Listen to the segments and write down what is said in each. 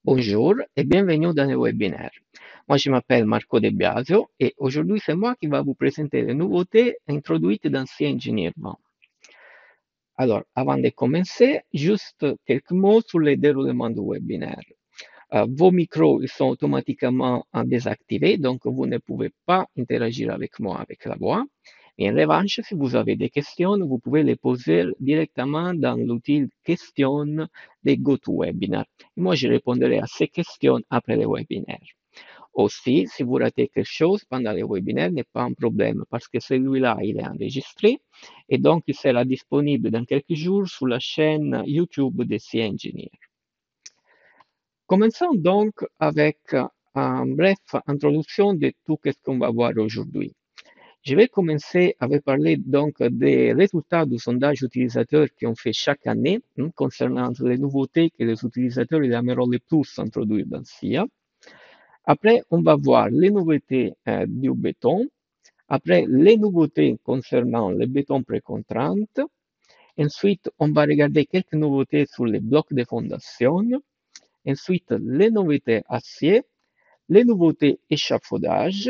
Bonjour et bienvenue dans le webinaire. Moi, je m'appelle Marco De Biasio et aujourd'hui, c'est moi qui va vous présenter les nouveautés introduites dans C-Engineering. Alors, avant de commencer, juste quelques mots sur le déroulement du webinaire. Vos micros ils sont automatiquement désactivés, donc vous ne pouvez pas interagir avec moi avec la voix. Et en revanche, si vous avez des questions, vous pouvez les poser directement dans l'outil questions de GoToWebinar. Et moi, je répondrai à ces questions après le webinaire. Aussi, si vous ratez quelque chose pendant le webinaire, n'est pas un problème parce que celui-là, il est enregistré et donc il sera disponible dans quelques jours sur la chaîne YouTube de C-Engineer. Commençons donc avec une brève introduction de tout ce qu'on va voir aujourd'hui. Je vais commencer avec parler donc des résultats du sondage utilisateur qu'on fait chaque année concernant les nouveautés que les utilisateurs aimeront le plus introduire dans SIA. Après, on va voir les nouveautés du béton. Après, les nouveautés concernant les bétons précontraintes. Ensuite, on va regarder quelques nouveautés sur les blocs de fondation. Ensuite, les nouveautés acier, les nouveautés échafaudage,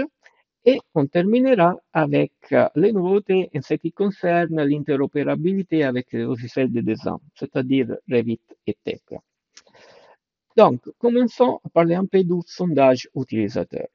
et on terminera avec les nouveautés en ce qui concerne l'interopérabilité avec les logiciels de design, c'est-à-dire Revit et Tekla. Donc, commençons à parler un peu du sondage utilisateur.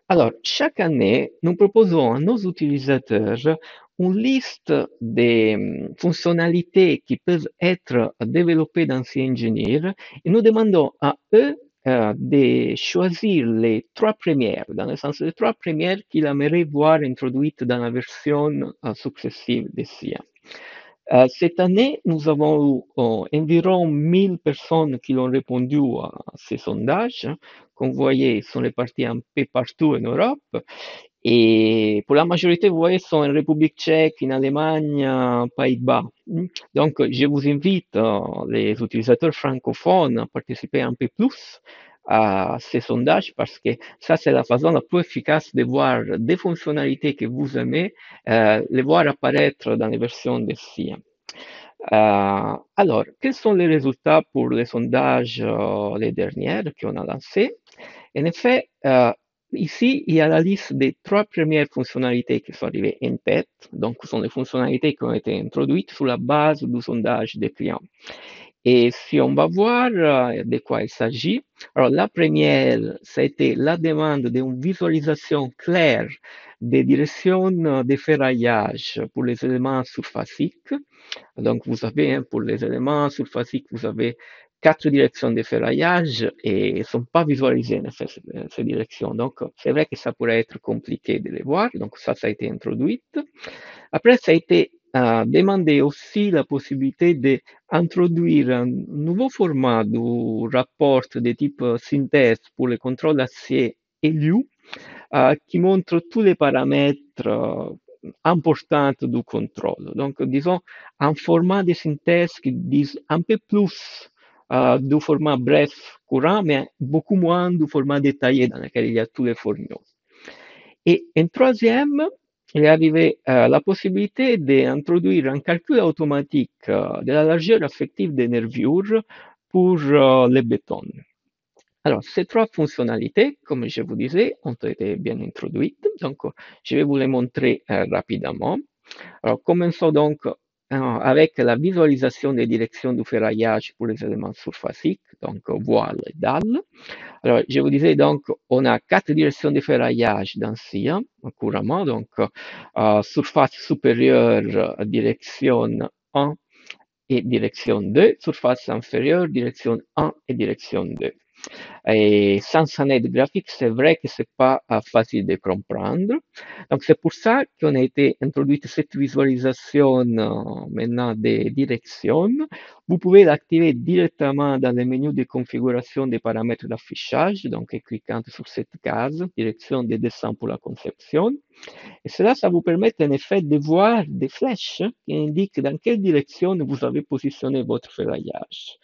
Alors, chaque année, nous proposons à nos utilisateurs une liste des fonctionnalités qui peuvent être développées dans C-Engineer et nous demandons à eux de choisir les trois premières, dans le sens les trois premières qu'ils aimeraient voir introduites dans la version successive de SIA. Cette année, nous avons eu environ 1000 personnes qui ont répondu à ces sondages. Comme vous voyez, ils sont répartis un peu partout en Europe. Et pour la majorité, vous voyez, sont en République tchèque, en Allemagne, Pays-Bas. Donc, je vous invite, les utilisateurs francophones, à participer un peu plus à ces sondages parce que ça, c'est la façon la plus efficace de voir des fonctionnalités que vous aimez, les voir apparaître dans les versions de SIA. Alors, quels sont les résultats pour les sondages les derniers qu'on a lancés? En effet, ici, il y a la liste des trois premières fonctionnalités qui sont arrivées en tête. Donc, ce sont les fonctionnalités qui ont été introduites sur la base du sondage des clients. Et si on va voir de quoi il s'agit, alors la première, c'était la demande d'une visualisation claire des directions de ferraillage pour les éléments surfaciques. Donc, vous savez, pour les éléments surfaciques, vous avez quatre directions de ferraillage et elles ne sont pas visualisées, en effet, ces directions. Donc, c'est vrai que ça pourrait être compliqué de les voir. Donc, ça a été introduit. Après, ça a été demandé aussi la possibilité d'introduire un nouveau format du rapport de type synthèse pour le contrôle acier ELU qui montre tous les paramètres importants du contrôle. Donc, disons, un format de synthèse qui dit un peu plus du format bref courant, mais beaucoup moins du format détaillé dans lequel il y a tous les formules. Et en troisième, il est arrivé la possibilité d'introduire un calcul automatique de la largeur effective des nervures pour les bétons. Alors, ces trois fonctionnalités, comme je vous disais, ont été bien introduites. Donc, je vais vous les montrer rapidement. Alors, commençons donc avec la visualisation des directions du ferraillage pour les éléments surfaciques, donc voile et dalle. Alors, je vous disais donc, on a quatre directions de ferraillage dans SIA couramment, donc surface supérieure, direction 1 et direction 2, surface inférieure, direction 1 et direction 2. Et sans un aide graphique, c'est vrai que c'est pas facile de comprendre. Donc, c'est pour ça qu'on a été introduite cette visualisation maintenant des directions. Vous pouvez l'activer directement dans le menu de configuration des paramètres d'affichage, donc en cliquant sur cette case, direction des dessins pour la conception. Et cela, ça vous permet en effet de voir des flèches qui indiquent dans quelle direction vous avez positionné votre ferraillage.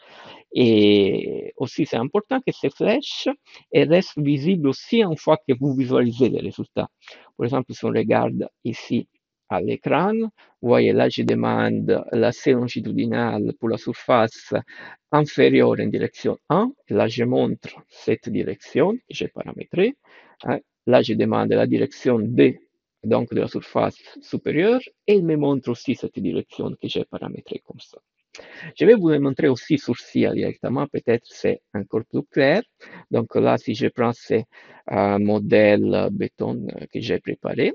Et aussi, c'est important que ces flèches restent visibles aussi une fois que vous visualisez les résultats. Par exemple, si on regarde ici à l'écran. Vous voyez, là, je demande l'acier longitudinal pour la surface inférieure en direction 1. Et là, je montre cette direction que j'ai paramétrée. Hein. Là, je demande la direction D, donc de la surface supérieure, et il me montre aussi cette direction que j'ai paramétrée comme ça. Je vais vous le montrer aussi sur SIA directement, peut-être c'est encore plus clair. Donc là, si je prends ce modèle béton que j'ai préparé,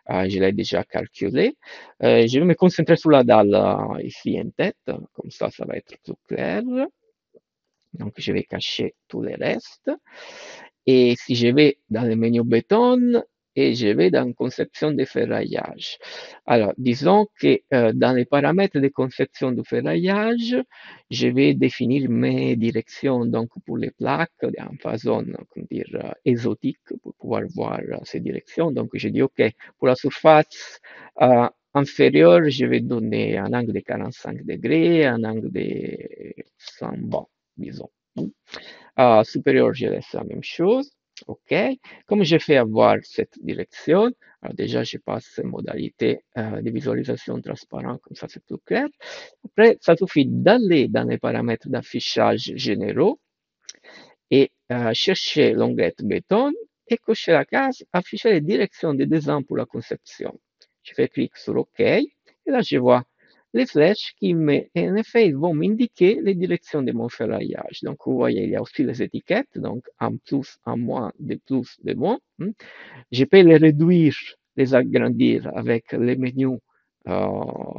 je l'ai déjà calculé. Je vais me concentrer sur la dalle ici en tête, comme ça va être plus clair. Donc, je vais cacher tout le reste. Et si je vais dans le menu béton et je vais dans conception de ferraillage. Alors, disons que dans les paramètres de conception de ferraillage, je vais définir mes directions donc pour les plaques en façon, comment dire, exotique pour pouvoir voir ces directions. Donc, je dis OK, pour la surface inférieure, je vais donner un angle de 45 degrés, un angle de 100, bon, disons. Supérieur, je laisse la même chose. OK. Comme je fais avoir cette direction, alors déjà, je passe en modalité de visualisation transparente, comme ça c'est plus clair. Après, ça suffit d'aller dans les paramètres d'affichage généraux et chercher l'onglet béton et cocher la case afficher les directions des designs pour la conception. Je fais clic sur OK et là je vois les flèches qui, en effet, ils vont m'indiquer les directions de mon ferraillage. Donc, vous voyez, il y a aussi les étiquettes, donc en plus, en moins, de plus, de moins. Je peux les réduire, les agrandir avec les menus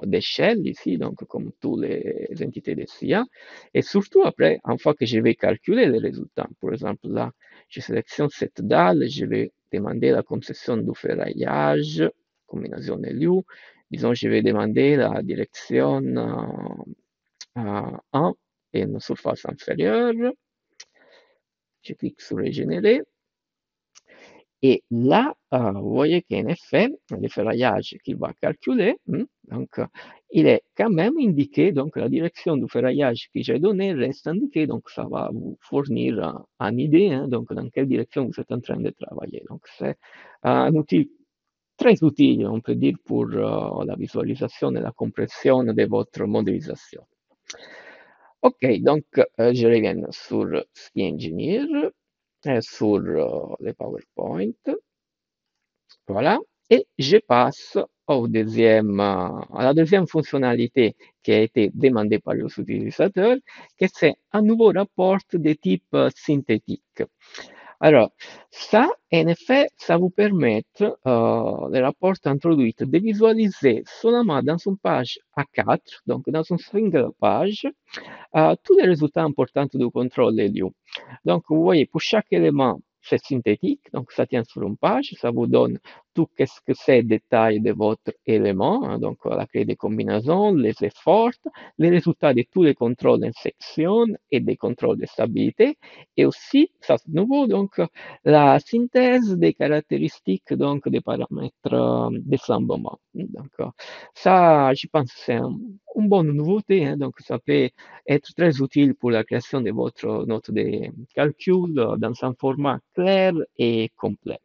d'échelle ici, donc comme toutes les entités de SIA. Et surtout après, une fois que je vais calculer les résultats, par exemple là, je sélectionne cette dalle, je vais demander la concession du ferraillage, combinaison de lieux. Disons, je vais demander la direction 1 et une surface inférieure. Je clique sur régénérer. Et là, vous voyez qu'en effet, le ferraillage qu'il va calculer, donc, il est quand même indiqué, donc la direction du ferraillage que j'ai donné reste indiquée, donc ça va vous fournir une idée, donc dans quelle direction vous êtes en train de travailler. Donc c'est un outil très utile, on peut dire, pour la visualisation et la compréhension de votre modélisation. Ok, donc je reviens sur Ski Engineer, sur le PowerPoint. Voilà. Et je passe à la deuxième fonctionnalité qui a été demandée par les utilisateurs, que c'est un nouveau rapport de type synthétique. Alors, ça, en effet, ça vous permet, le rapport introduit, de visualiser seulement dans une page A4, donc dans une single page, tous les résultats importants du contrôle des lieux. Donc, vous voyez, pour chaque élément, c'est synthétique, donc ça tient sur une page, ça vous donne tout ce que c'est détail de votre élément, donc la clé de combinaison, les efforts, les résultats de tous les contrôles en section et des contrôles de stabilité, et aussi, ça c'est nouveau, donc la synthèse des caractéristiques donc des paramètres de flambement. Donc ça, je pense que c'est une bonne nouveauté, donc ça peut être très utile pour la création de votre note de calcul dans un format clair et complet.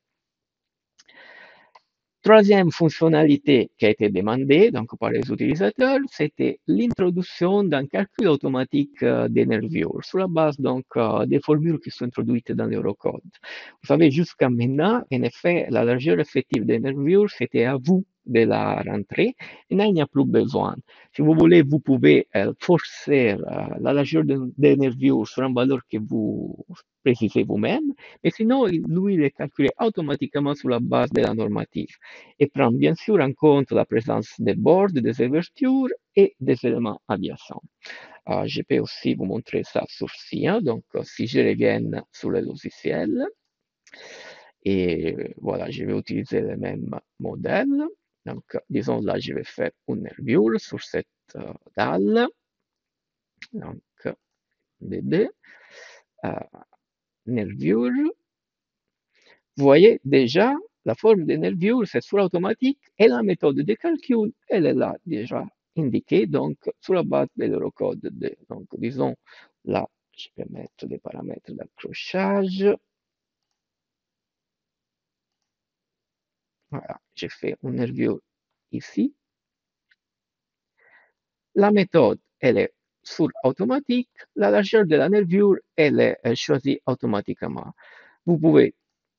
Troisième fonctionnalité qui a été demandée donc, par les utilisateurs, c'était l'introduction d'un calcul automatique des nervures sur la base donc, des formules qui sont introduites dans l'Eurocode. Vous savez, jusqu'à maintenant, en effet, la largeur effective des nervures, c'était à vous de la rentrer et là, il n'y a plus besoin. Si vous voulez, vous pouvez forcer la largeur des nervures sur une valeur que vous précisez vous-même, mais sinon, lui, il est calculé automatiquement sur la base de la normative et prend bien sûr en compte la présence des bords, des ouvertures et des éléments adjacents. Je peux aussi vous montrer ça sur SIA, donc si je reviens sur le logiciel, et voilà, je vais utiliser le même modèle. Donc, disons là, je vais faire une nervure sur cette dalle. Donc, DD, nervure. Vous voyez déjà, la forme des nervures, c'est sur automatique et la méthode de calcul, elle est là déjà indiquée, donc sur la base de l'Eurocode. Donc, disons, là, je peux mettre des paramètres d'accrochage. Voilà, j'ai fait une nervure ici. La méthode, elle est sur automatique. La largeur de la nervure, elle est choisie automatiquement. Vous pouvez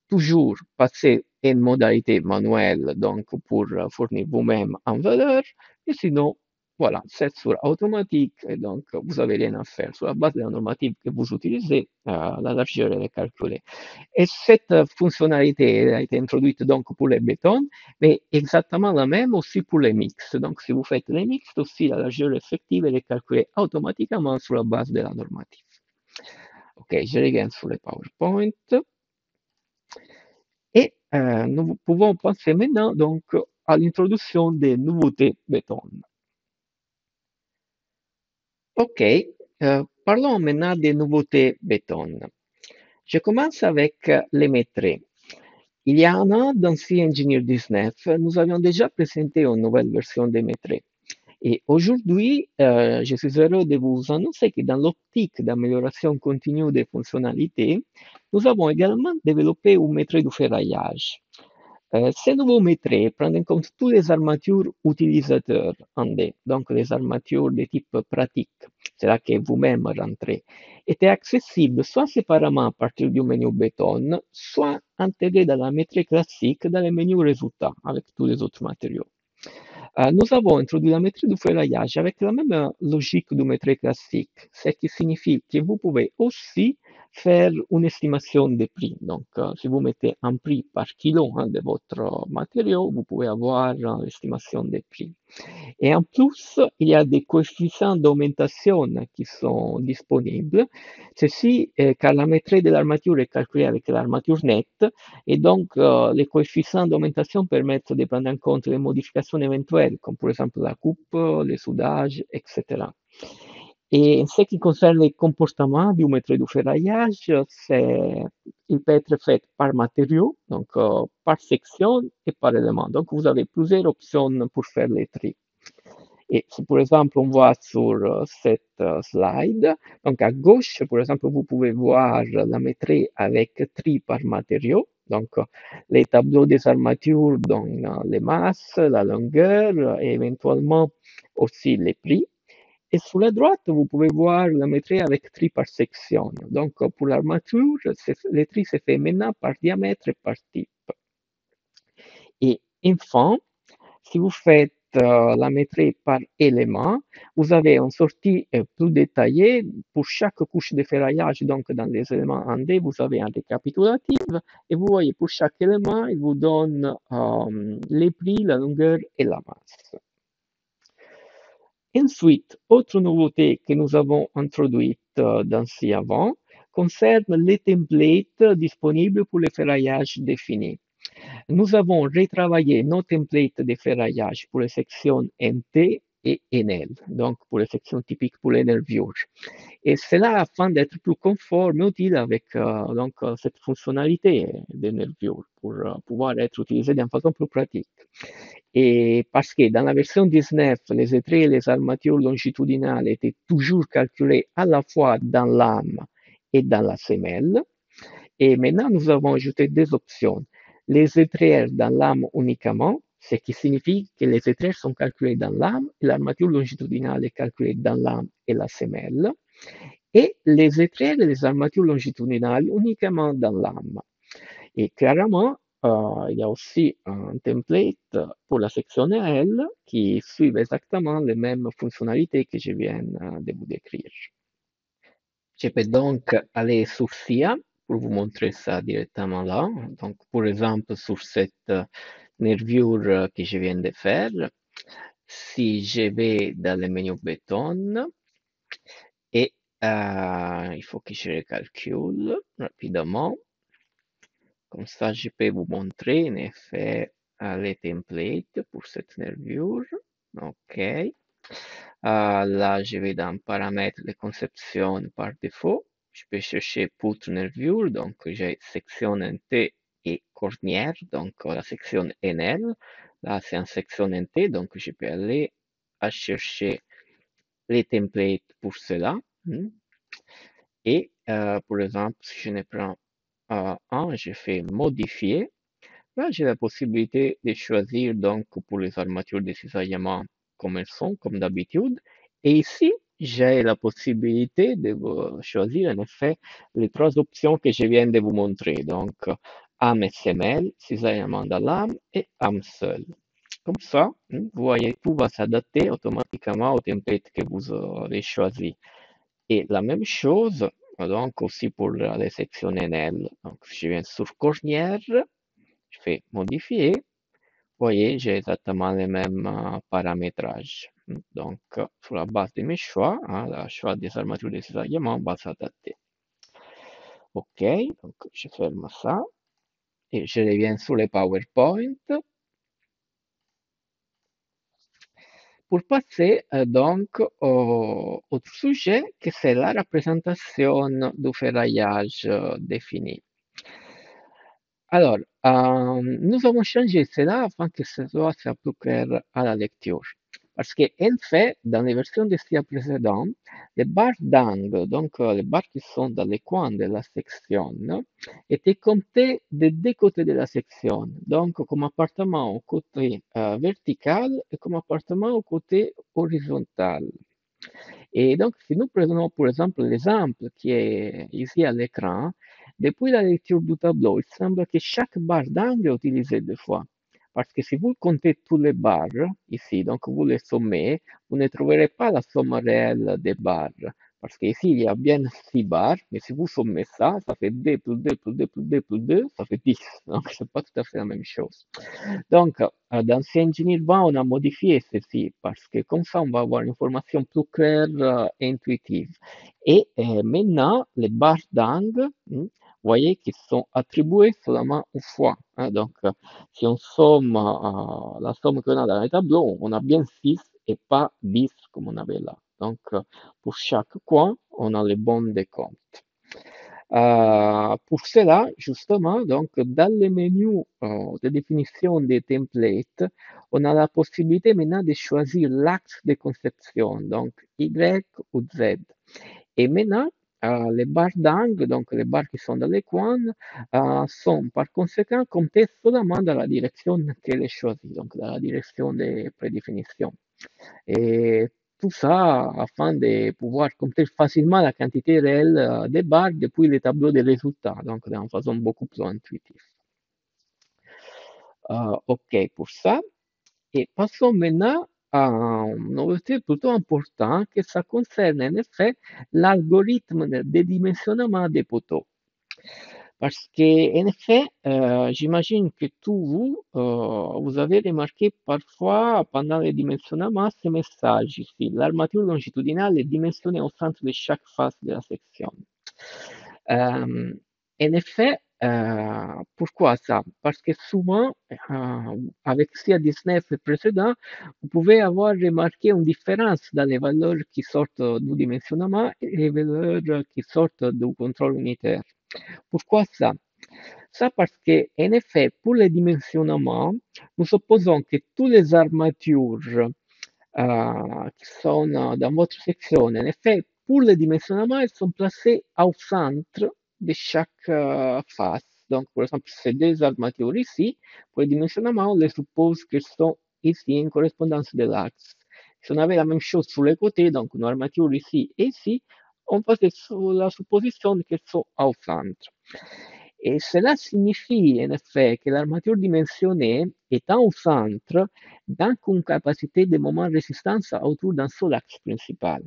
toujours passer une modalité manuelle donc pour fournir vous-même en valeur. Et sinon, voilà, c'est sur automatique et donc vous n'avez rien à faire. Sur la base de la normative que vous utilisez, la largeur elle est calculée. Et cette fonctionnalité elle a été introduite donc pour les bétons, mais exactement la même aussi pour les mix. Donc si vous faites les mix aussi, la largeur effective elle est calculée automatiquement sur la base de la normative. Ok, je reviens sur le PowerPoint. Et nous pouvons passer maintenant donc à l'introduction des nouveautés béton. Ok, parlons maintenant des nouveautés béton. Je commence avec les métrés. Il y a un an, dans C-Engineer 19, nous avions déjà présenté une nouvelle version des métrés. Et aujourd'hui, je suis heureux de vous annoncer que dans l'optique d'amélioration continue des fonctionnalités, nous avons également développé un métrait de ferraillage. Ces nouveaux métraits prennent en compte toutes les armatures utilisateurs en D, donc les armatures de type pratique, c'est là que vous-même rentrez, étaient accessibles soit séparément à partir du menu béton, soit intégrées dans la métrie classique dans le menu résultat avec tous les autres matériaux. Nous avons introduit la métrie du ferraillage avec la même logique du métrie classique, ce qui signifie que vous pouvez aussi faire une estimation des prix. Donc, si vous mettez un prix par kilo de votre matériau, vous pouvez avoir l'estimation des prix. Et en plus, il y a des coefficients d'augmentation qui sont disponibles. Ceci, car la maîtrise de l'armature est calculée avec l'armature nette, et donc les coefficients d'augmentation permettent de prendre en compte les modifications éventuelles, comme par exemple la coupe, le soudage, etc. Et en ce qui concerne le comportement du maître du ferraillage, il peut être fait par matériau, donc par section et par élément. Donc vous avez plusieurs options pour faire les tri. Et si par exemple on voit sur cette slide, donc à gauche, par exemple, vous pouvez voir la maîtrise avec tri par matériau. Donc les tableaux des armatures donnent les masses, la longueur et éventuellement aussi les prix. Et sur la droite, vous pouvez voir la maîtrise avec tri par section. Donc pour l'armature, le tri se fait maintenant par diamètre et par type. Et enfin, si vous faites la maîtrise par élément, vous avez une sortie plus détaillée pour chaque couche de ferraillage. Donc, dans les éléments en D, vous avez un récapitulatif et vous voyez pour chaque élément, il vous donne les prix, la longueur et la masse. Ensuite, autre nouveauté que nous avons introduite dans ci-avant concerne les templates disponibles pour les ferraillages définis. Nous avons retravaillé nos templates de ferraillage pour les sections NT et NL, donc pour les sections typiques pour les nervures. Et cela afin d'être plus conforme et utile avec cette fonctionnalité des nervures pour pouvoir être utilisé d'une façon plus pratique. Et parce que dans la version 19, les traits et les armatures longitudinales étaient toujours calculés à la fois dans l'âme et dans la semelle. Et maintenant, nous avons ajouté des options. Les étrières dans l'âme uniquement, ce qui signifie que les étrières sont calculées dans l'âme et l'armature longitudinale est calculée dans l'âme et la semelle. Et les étrières et les armatures longitudinales uniquement dans l'âme. Et clairement, il y a aussi un template pour la section L qui suit exactement les mêmes fonctionnalités que je viens de vous décrire. Je peux donc aller sur SIA pour vous montrer ça directement là. Donc, par exemple, sur cette nervure que je viens de faire, si je vais dans le menu béton et il faut que je le calcule rapidement. Comme ça, je peux vous montrer en effet les templates pour cette nervure. OK. Là, je vais dans paramètres de conception par défaut. Je peux chercher poutre nervure, donc j'ai section NT et cornière, donc la section NL. Là, c'est en section NT, donc je peux aller à chercher les templates pour cela. Et par exemple, si je ne prends un, je fais modifier. Là, j'ai la possibilité de choisir donc pour les armatures de cisaillement comme elles sont, comme d'habitude. Et ici, j'ai la possibilité de choisir en effet les trois options que je viens de vous montrer. Donc, âme SML, cisaillement dans l'âme et âme seule. Comme ça, vous voyez, tout va s'adapter automatiquement au template que vous aurez choisi. Et la même chose, donc aussi pour les sections NL. Donc, je viens sur cornière, je fais modifier. Vous voyez, j'ai exactement les mêmes paramétrages. Donc, sur la base de mes choix, le choix des armatures de cisaillement, on va s'adapter. OK, donc je ferme ça et je reviens sur les PowerPoint pour passer donc au autre sujet que c'est la représentation du ferraillage défini. Alors, nous avons changé cela afin que ce soit plus clair à la lecture. Parce qu'en fait, dans les versions de style précédentes, les barres d'angle, donc les barres qui sont dans les coins de la section, étaient comptées des deux côtés de la section. Donc, comme appartement au côté vertical et comme appartement au côté horizontal. Et donc, si nous prenons par exemple l'exemple qui est ici à l'écran, depuis la lecture du tableau, il semble que chaque barre d'angle est utilisée deux fois. Parce que si vous comptez toutes les barres ici, donc vous les sommez, vous ne trouverez pas la somme réelle des barres. Parce qu'ici, il y a bien 6 barres, mais si vous sommez ça, ça fait 2 plus 2 plus 2 plus 2 plus 2, ça fait 10. Donc, c'est pas tout à fait la même chose. Donc, dans CEngineer 20, on a modifié ceci parce que comme ça, on va avoir une information plus claire et intuitive. Et maintenant, les barres d'angle, vous voyez qu'ils sont attribuées seulement une fois. Donc, si on somme la somme qu'on a dans le tableau, on a bien 6 et pas 10 comme on avait là. Donc, pour chaque coin, on a les bons décomptes. Pour cela, justement, donc, dans le menu de définition des templates, on a la possibilité maintenant de choisir l'axe de conception, donc Y ou Z. Et maintenant, les barres d'angle, donc les barres qui sont dans les coins, sont par conséquent comptées seulement dans la direction qu'elle est choisie, donc dans la direction de prédéfinition. Et tout ça afin de pouvoir compter facilement la quantité réelle des barres depuis les tableaux de résultats, donc d'une façon beaucoup plus intuitive. OK pour ça. Et passons maintenant à une nouveauté plutôt importante, que ça concerne en effet l'algorithme de dimensionnement des poteaux. Parce qu'en effet, j'imagine que tous vous, vous avez remarqué parfois pendant le dimensionnement ce message ici. L'armature longitudinale est dimensionnée au centre de chaque face de la section. En effet, pourquoi ça? Parce que souvent, avec CA19 précédent, vous pouvez avoir remarqué une différence dans les valeurs qui sortent du dimensionnement et les valeurs qui sortent du contrôle unitaire. Pourquoi ça? Ça parce que, en effet, pour le dimensionnement, nous supposons que toutes les armatures qui sont dans votre section, en effet, pour le dimensionnement, elles sont placées au centre de chaque face. Donc, par exemple, ces deux armatures ici, pour le dimensionnement, on les suppose qu'elles sont ici en correspondance de l'axe. Si on avait la même chose sur les côtés, donc une armature ici et ici, on passe sur la supposition qu'elles sont au centre. Et cela signifie en effet que l'armature dimensionnée étant au centre, donc une capacité de moment de résistance autour d'un seul axe principal.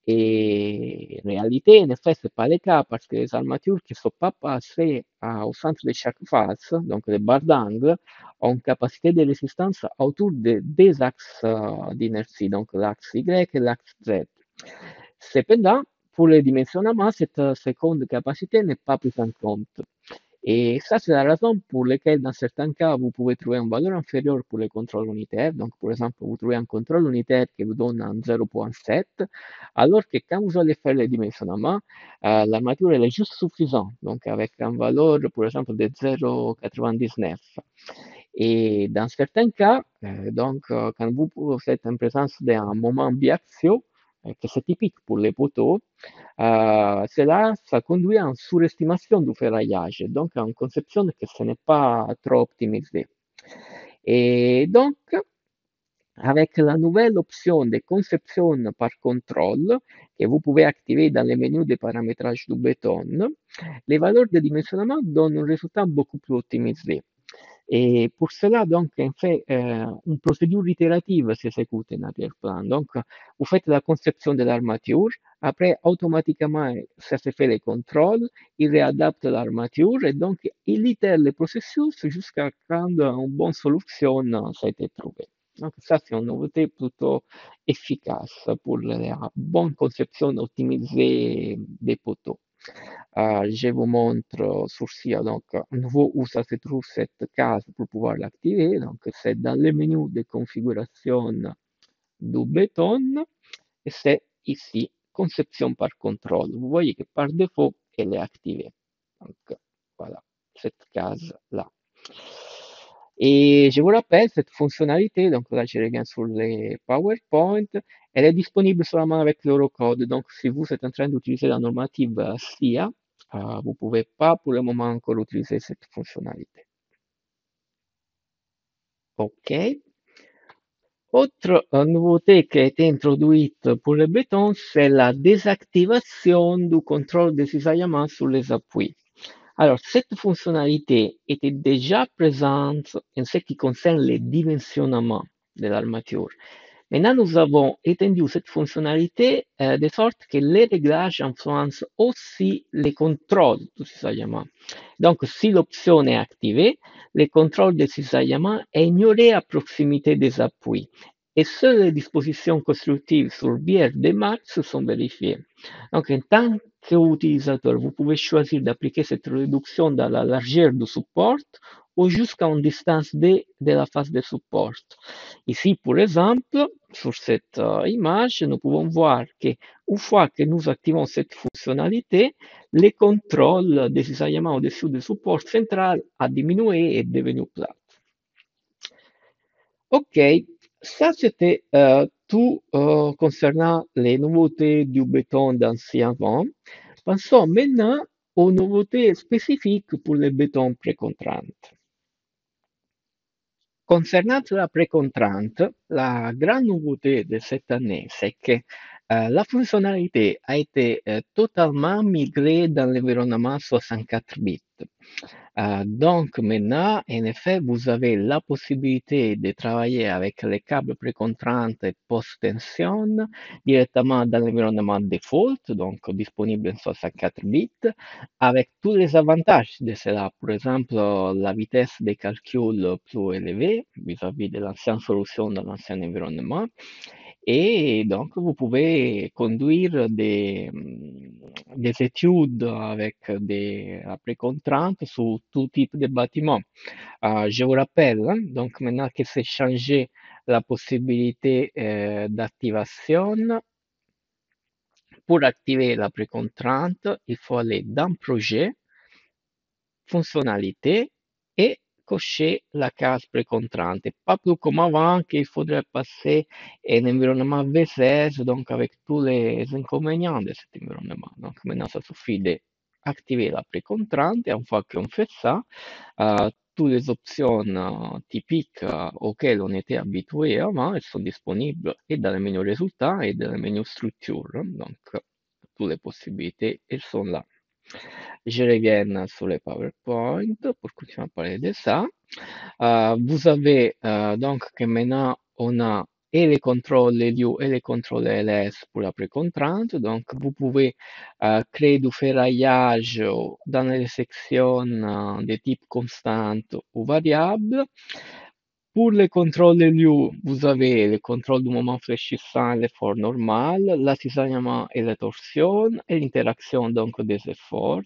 Et en réalité, en effet, ce n'est pas le cas parce que les armatures qui ne sont pas passées au centre de chaque face, donc les barres d'angle, ont une capacité de résistance autour de deux axes d'inertie, donc l'axe Y et l'axe Z. Cependant, pour le dimensionnement, cette seconde capacité n'est pas prise en compte. Et ça, c'est la raison pour laquelle, dans certains cas, vous pouvez trouver une valeur inférieure pour le contrôle unitaire. Donc, par exemple, vous trouvez un contrôle unitaire qui vous donne un 0,7, alors que quand vous allez faire le dimensionnement, l'armature elle est juste suffisante, donc avec une valeur, par exemple, de 0,99. Et dans certains cas, quand vous êtes en présence d'un moment biaxial, que c'est typique pour les poteaux. Cela, ça conduit à une surestimation du ferraillage, donc à une conception que ce n'est pas trop optimisée. Et donc, avec la nouvelle option de conception par contrôle que vous pouvez activer dans le menu de paramétrage du béton, les valeurs de dimensionnement donnent un résultat beaucoup plus optimisé. Et pour cela, donc, en fait, une procédure itérative s'exécute en arrière-plan. Donc, vous faites la conception de l'armature, après, automatiquement, ça se fait les contrôles, il réadapte l'armature et donc, il itère le processus jusqu'à quand une bonne solution ça a été trouvée. Donc, ça, c'est une nouveauté plutôt efficace pour la bonne conception optimisée des poteaux. Je vous montre sur SIA donc à nouveau où ça se trouve cette case pour pouvoir l'activer. Donc c'est dans le menu de configuration du béton et c'est ici conception par contrôle. Vous voyez que par défaut elle est activée. Donc voilà cette case là. Et je vous rappelle cette fonctionnalité, donc là je reviens sur les PowerPoint, elle est disponible seulement avec l'Eurocode. Donc si vous êtes en train d'utiliser la normative SIA, vous ne pouvez pas pour le moment encore utiliser cette fonctionnalité. OK. Autre nouveauté qui a été introduite pour le béton, c'est la désactivation du contrôle de cisaillement sur les appuis. Alors, cette fonctionnalité était déjà présente en ce qui concerne les dimensionnements de l'armature. Maintenant, nous avons étendu cette fonctionnalité de sorte que les réglages influencent aussi les contrôles du cisaillement. Donc, si l'option est activée, le contrôle de cisaillement est ignoré à proximité des appuis et seules les dispositions constructives sur biais de max sont vérifiées. Donc, en tant qu'utilisateur, vous pouvez choisir d'appliquer cette réduction dans la largeur du support ou jusqu'à une distance D de la face de support. Ici, par exemple, sur cette image, nous pouvons voir qu'une fois que nous activons cette fonctionnalité, le contrôle des cisaillements au-dessus du support central a diminué et est devenu plat. Ok, ça c'était tout concernant les nouveautés du béton d'ancien vent. Passons maintenant aux nouveautés spécifiques pour le béton précontrante. Concernant la précontrante, la grande nouveauté de cette année, c'est que la fonctionnalité a été totalement migrée dans l'environnement 64 bits. Donc maintenant, en effet, vous avez la possibilité de travailler avec les câbles précontraintes et post-tension directement dans l'environnement default, donc disponible en 64 bits, avec tous les avantages de cela. Par exemple, la vitesse de calcul plus élevée vis-à-vis de l'ancienne solution dans l'ancien environnement. Et donc, vous pouvez conduire des études avec des précontraintes sur tout type de bâtiment. Je vous rappelle, hein, donc maintenant que c'est changé la possibilité d'activation, pour activer la précontrainte, il faut aller dans Projet, Fonctionnalité et cocher la case précontrainte. Pas plus comme avant qu'il faudrait passer un environnement V16, donc avec tous les inconvénients de cet environnement. Donc maintenant, ça suffit d'activer la précontrainte et une fois qu'on fait ça, toutes les options typiques auxquelles on était habitué avant, elles sont disponibles et dans le menu résultats et dans le menu structure. Donc, toutes les possibilités, elles sont là. Je reviens sur le PowerPoint pour continuer à parler de ça. Vous avez donc que maintenant on a et les contrôles lieu et les contrôles LS pour la précontrainte. Donc vous pouvez créer du ferraillage dans les sections de type constante ou variable. Pour les contrôles de lieu, vous avez le contrôle du moment fléchissant, l'effort normal, l'assaisonnement et la torsion, et l'interaction donc des efforts.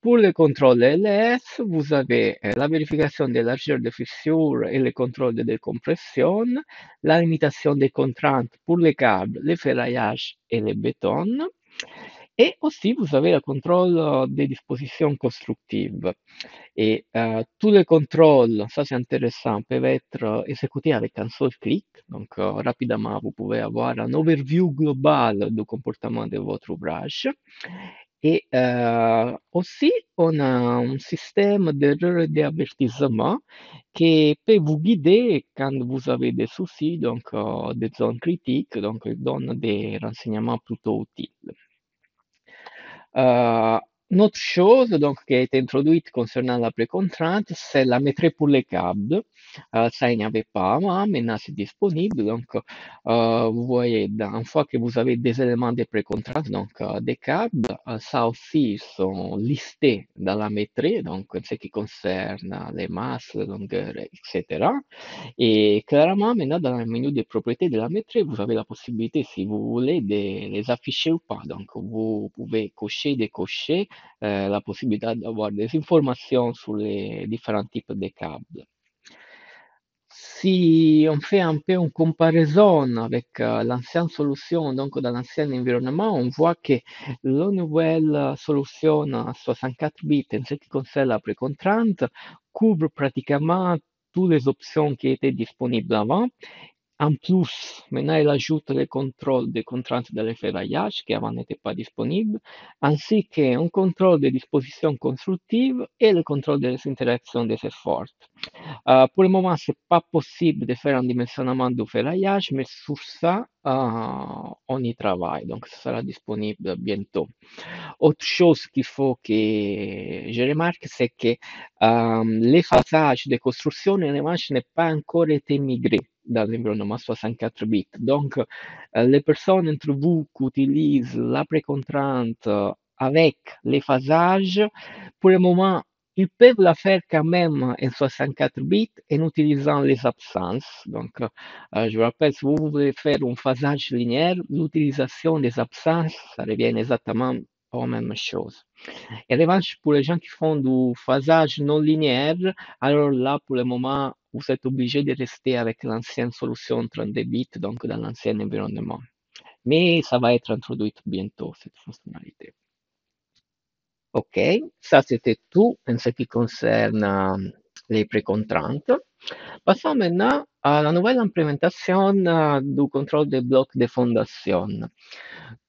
Pour le contrôle LS, vous avez la vérification des largeurs de fissure et le contrôle de décompression, la limitation des contraintes pour les câbles, les ferraillages et les bétons. Et aussi, vous avez le contrôle des dispositions constructives. Et tous les contrôles, ça c'est intéressant, peuvent être exécutés avec un seul clic. Donc, rapidement, vous pouvez avoir un overview global du comportement de votre ouvrage. Et aussi, on a un système d'erreur et d'avertissement qui peut vous guider quand vous avez des soucis, donc des zones critiques, donc il donne des renseignements plutôt utiles. Une autre chose donc, qui a été introduite concernant la précontrainte, c'est la métrie pour les câbles. Ça, il n'y avait pas avant, maintenant c'est disponible. Donc, vous voyez, une fois que vous avez des éléments de précontrainte, donc des câbles, ça aussi sont listés dans la métrie, donc en ce qui concerne les masses, les longueurs, etc. Et clairement, maintenant, dans le menu des propriétés de la maîtrise, vous avez la possibilité, si vous voulez, de les afficher ou pas. Donc, vous pouvez cocher, décocher la possibilité d'avoir des informations sur les différents types de câbles. Si on fait un peu une comparaison avec l'ancienne solution, donc dans l'ancien environnement, on voit que la nouvelle solution à 64 bits en ce qui concerne la précontrainte couvre pratiquement toutes les options qui étaient disponibles avant. En plus, maintenant, elle ajoute le contrôle des contraintes de l'efferraillage qui avant n'étaient pas disponibles, ainsi qu'un contrôle des dispositions constructives et le contrôle des interactions des efforts. Pour le moment, c'est pas possible de faire un dimensionnement du ferraillage, mais sur ça, on y travaille, donc ça sera disponible bientôt. Autre chose qu'il faut que je remarque, c'est que les phasages de construction en revanche n'ont pas encore été migrés dans l'environnement 64 bits. Donc, les personnes entre vous qui utilisent la précontrainte avec les phasages, pour le moment, ils peuvent la faire quand même en 64 bits en utilisant les absences. Donc, je vous rappelle, si vous voulez faire un phasage linéaire, l'utilisation des absences, ça revient exactement la même chose. En revanche, pour les gens qui font du phasage non linéaire, alors là, pour le moment, vous êtes obligé de rester avec l'ancienne solution 32 bits, donc dans l'ancien environnement. Mais ça va être introduit bientôt, cette fonctionnalité. Ok, ça c'était tout en ce qui concerne les précontrantes. Passons maintenant à la nouvelle implémentation du contrôle des blocs de fondation.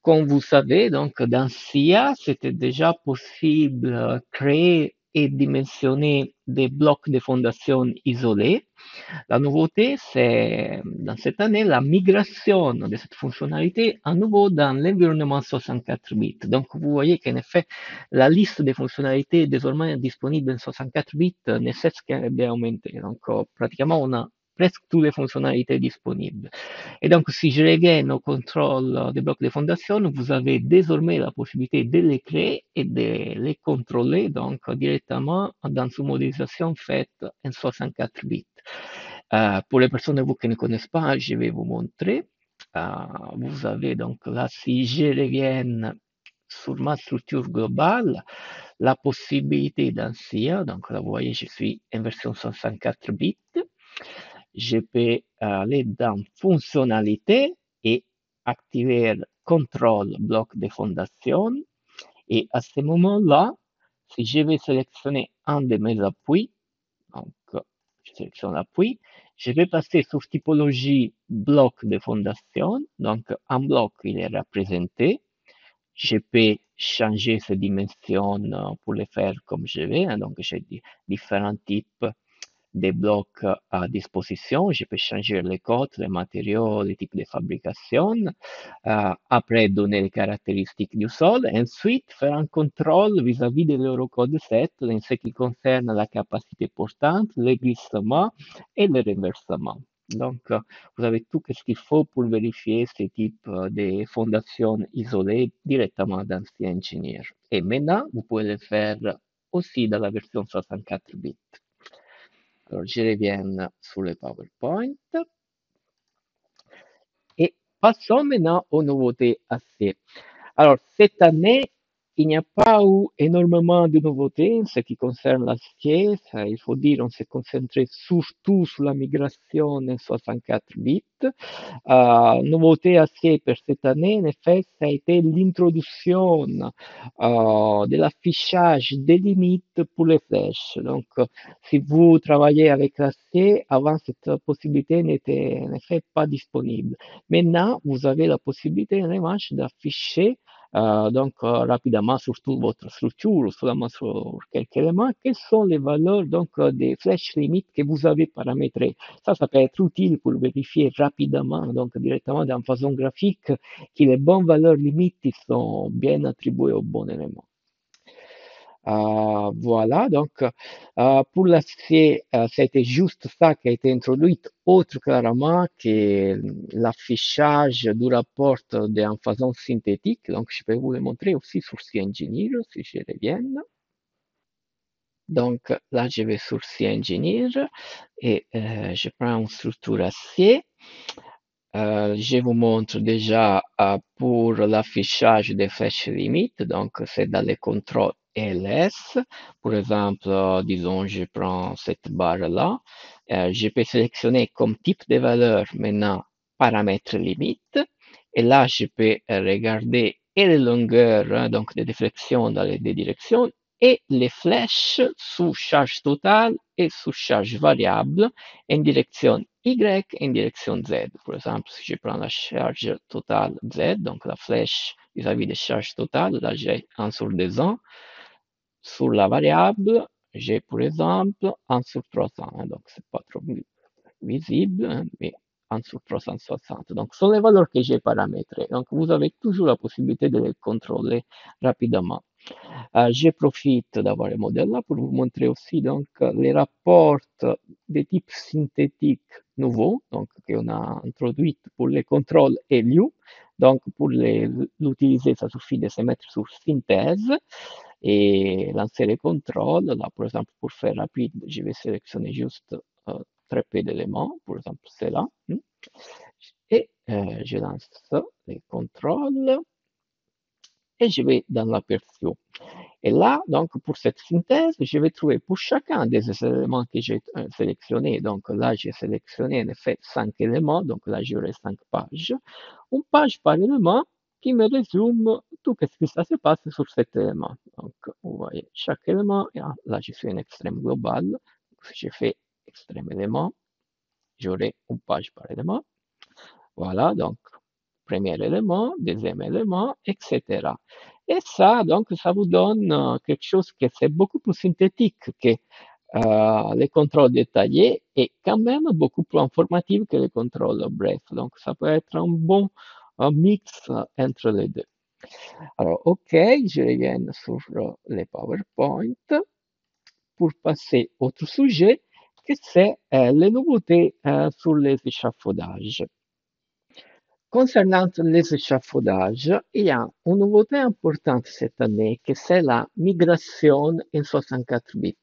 Comme vous savez, donc dans SIA, c'était déjà possible de créer et dimensionner des blocs de fondation isolés. La nouveauté, c'est dans cette année la migration de cette fonctionnalité à nouveau dans l'environnement 64 bits. Donc vous voyez qu'en effet, la liste des fonctionnalités désormais disponibles en 64 bits ne cesse d'augmenter. Donc pratiquement, on a presque toutes les fonctionnalités disponibles. Et donc, si je reviens au contrôle des blocs de fondation, vous avez désormais la possibilité de les créer et de les contrôler donc directement dans une modélisation faite en 64 bits. Pour les personnes de vous qui ne connaissent pas, je vais vous montrer. Vous avez donc là, si je reviens sur ma structure globale, la possibilité dans SIA, donc là vous voyez, je suis en version 64 bits. Je peux aller dans fonctionnalité et activer contrôle bloc de fondation. Et à ce moment-là, si je vais sélectionner un de mes appuis, donc je sélectionne l'appui, je vais passer sur typologie bloc de fondation. Donc un bloc, il est représenté. Je peux changer ses dimensions pour le faire comme je veux. Donc j'ai différents types des blocs à disposition. Je peux changer les codes, les matériaux, les types de fabrication. Après, donner les caractéristiques du sol. Ensuite, faire un contrôle vis-à-vis de l'Eurocode 7 en ce qui concerne la capacité portante, le glissement et le renversement. Donc, vous avez tout ce qu'il faut pour vérifier ce type de fondations isolées directement dans CEngineer. Et maintenant, vous pouvez le faire aussi dans la version 64 bits. Alors, je reviens sur le PowerPoint et passons maintenant aux nouveautés assez. Alors, cette année, Il n'y a pas eu énormément de nouveautés en ce qui concerne l'acier. Ça, il faut dire, on s'est concentré surtout sur la migration en 64 bits. Nouveauté assez pour cette année, en effet, ça a été l'introduction de l'affichage des limites pour les flèches. Donc, si vous travaillez avec l'acier, avant cette possibilité n'était en effet pas disponible. Maintenant, vous avez la possibilité en revanche d'afficher rapidement sur toute votre structure ou seulement sur quelques éléments, quelles sont les valeurs des flèches limites que vous avez paramétrées. Ça peut être utile pour vérifier rapidement, donc directement dans façon graphique, que les bonnes valeurs limites sont bien attribuées au bon élément. Voilà, pour l'acier, c'était juste ça qui a été introduit, autre clairement que l'affichage du rapport en façon synthétique. Donc, je peux vous le montrer aussi sur CEngineer, si je reviens. Donc, là, je vais sur CEngineer et je prends une structure acier. Je vous montre déjà pour l'affichage des flèches limites, donc c'est dans les contrôles LS. Par exemple, disons, je prends cette barre-là. Je peux sélectionner comme type de valeur maintenant paramètres limite. Et là, je peux regarder et les longueurs, hein, donc de déflexion dans les deux directions, et les flèches sous charge totale et sous charge variable en direction Y et en direction Z. Par exemple, si je prends la charge totale Z, donc la flèche vis-à-vis des charges totales, là j'ai 1 sur 200. Sur la variable, j'ai par exemple 1 sur 300, hein, donc c'est pas trop visible, hein, mais 1 sur 360. Donc, ce sont les valeurs que j'ai paramétrées. Donc, vous avez toujours la possibilité de les contrôler rapidement. Je profite d'avoir le modèle là pour vous montrer aussi les rapports de type synthétique nouveaux donc, qu'on a introduit pour les contrôles LU. Donc, pour l'utiliser, ça suffit de se mettre sur synthèse et lancer les contrôles. Là, par exemple, pour faire rapide, je vais sélectionner juste très peu d'éléments, par exemple, c'est là. Et je lance les contrôles et je vais dans l'aperçu. Et là, donc, pour cette synthèse, je vais trouver pour chacun des éléments que j'ai sélectionnés, donc là, j'ai sélectionné en effet 5 éléments, donc là, j'aurai 5 pages, une page par élément qui me résume tout ce qui se passe sur cet élément. Donc, vous voyez, chaque élément, là, je suis en extrême global, si je fais extrême élément, j'aurai une page par élément. Voilà, donc, premier élément, deuxième élément, etc. Et ça, donc, ça vous donne quelque chose qui c'est beaucoup plus synthétique que les contrôles détaillés et quand même beaucoup plus informatif que les contrôles brefs. Donc, ça peut être un bon mix entre les deux. Alors, OK, je reviens sur les PowerPoint pour passer au autre sujet, que c'est les nouveautés sur les échafaudages. Concernant les échafaudages, il y a une nouveauté importante cette année, que c'est la migration en 64 bits.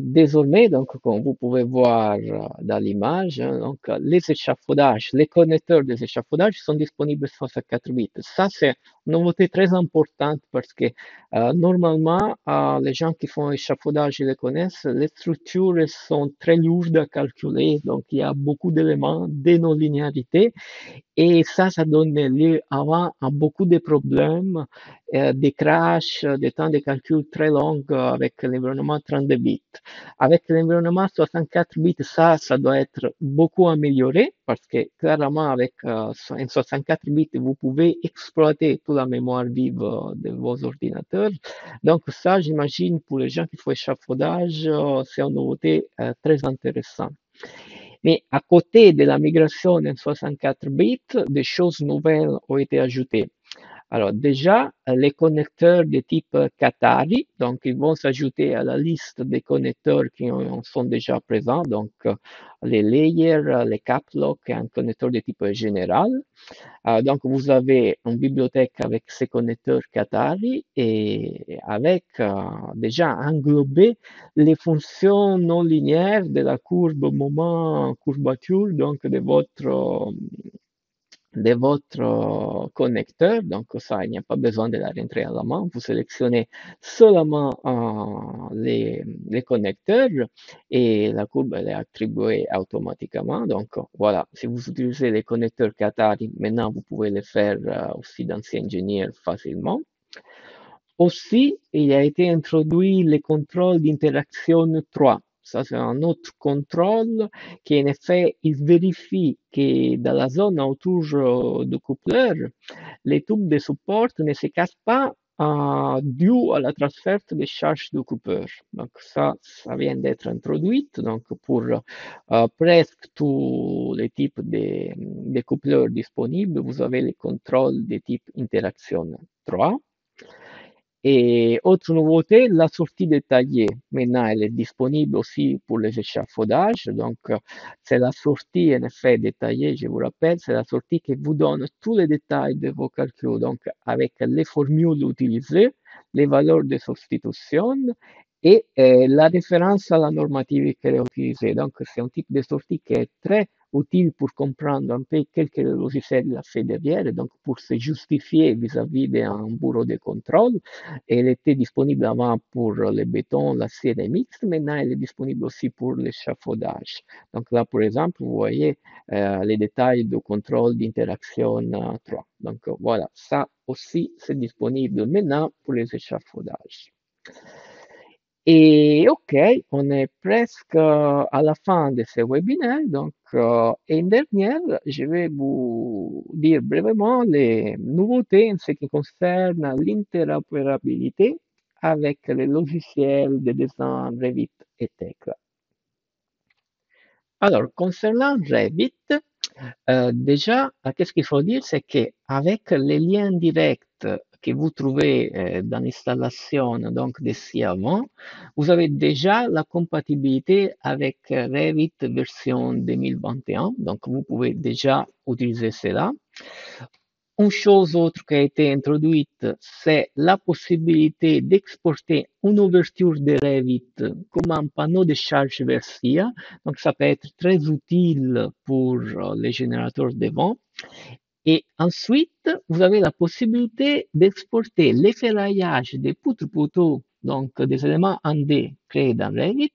Désormais, donc, comme vous pouvez voir dans l'image, hein, donc, les échafaudages, les connecteurs des échafaudages sont disponibles sur 64 bits. Ça, c'est une nouveauté très importante parce que normalement, les gens qui font échafaudage ils les connaissent, les structures sont très lourdes à calculer, donc il y a beaucoup d'éléments, de non-linéarités. Et ça donne lieu avant à beaucoup de problèmes, des crashs, des temps de calcul très longs avec l'environnement 32 bits. Avec l'environnement 64 bits, ça doit être beaucoup amélioré parce que clairement avec un 64 bits, vous pouvez exploiter toute la mémoire vive de vos ordinateurs. Donc ça, j'imagine, pour les gens qui font échafaudage, c'est une nouveauté très intéressante. Mais à côté de la migration en 64 bits, des choses nouvelles ont été ajoutées. Alors déjà, les connecteurs de type Qatari, donc ils vont s'ajouter à la liste des connecteurs qui sont déjà présents, donc les layers, les caplock et un connecteur de type général. Donc vous avez une bibliothèque avec ces connecteurs Qatari et avec déjà englobé les fonctions non linéaires de la courbe moment courbature, donc de votre de votre connecteur. Donc ça, il n'y a pas besoin de la rentrer à la main. Vous sélectionnez seulement les connecteurs et la courbe elle est attribuée automatiquement. Donc voilà, si vous utilisez les connecteurs Qatari, maintenant vous pouvez le faire aussi dans CEngineer facilement. Aussi, il a été introduit le contrôle d'interaction 3. Ça, c'est un autre contrôle qui, en effet, il vérifie que dans la zone autour du coupleur, les tubes de support ne se cassent pas dû à la transfert de charge du coupleur. Donc ça vient d'être introduit. Donc pour presque tous les types de coupleurs disponibles, vous avez le contrôle de type interaction 3. Et autre nouveauté, la sortie détaillée. Maintenant, elle est disponible aussi pour les échafaudages. Donc, c'est la sortie, en effet, détaillée, je vous rappelle, c'est la sortie qui vous donne tous les détails de vos calculs. Donc, avec les formules utilisées, les valeurs de substitution et la référence à la normative qu'elle est utilisée. Donc, c'est un type de sortie qui est très utile pour comprendre un peu quel que logiciel a fait derrière, et donc pour se justifier vis-à-vis d'un bureau de contrôle. Elle était disponible avant pour le béton, l'acier et mixte. Maintenant, elle est disponible aussi pour l'échafaudage. Donc là, par exemple, vous voyez les détails du contrôle d'interaction 3. Donc voilà, ça aussi, c'est disponible maintenant pour les échafaudages. Et OK, on est presque à la fin de ce webinaire. Donc, et une dernière, je vais vous dire brièvement les nouveautés en ce qui concerne l'interopérabilité avec les logiciels de design Revit et Tekla. Alors, concernant Revit, déjà, qu'est-ce qu'il faut dire, c'est qu'avec les liens directs que vous trouvez dans l'installation donc d'ici avant, vous avez déjà la compatibilité avec Revit version 2021, donc vous pouvez déjà utiliser cela. Une chose autre qui a été introduite, c'est la possibilité d'exporter une ouverture de Revit comme un panneau de charge Versia. Donc, ça peut être très utile pour les générateurs de vent. Et ensuite, vous avez la possibilité d'exporter les ferraillages des poutres poteaux, donc des éléments en D créés dans Revit,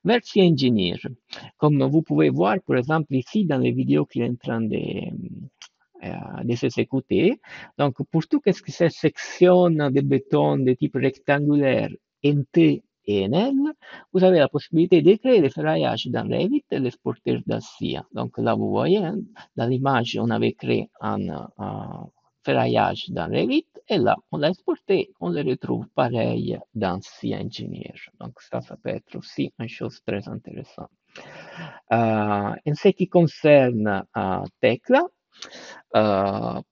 vers CEngineer. Comme vous pouvez voir, par exemple, ici dans les vidéos qu'il est en train de s'exécuter. Donc, pour tout ce qui se sectionne de béton de type rectangulaire en T et en L, vous avez la possibilité de créer des ferraillages dans Revit et l'exporter dans SIA. Donc là, vous voyez, hein, dans l'image, on avait créé un ferraillage dans Revit et là, on l'a exporté, on le retrouve pareil dans SIA Engineer. Donc ça peut être aussi une chose très intéressante. En ce qui concerne Tekla,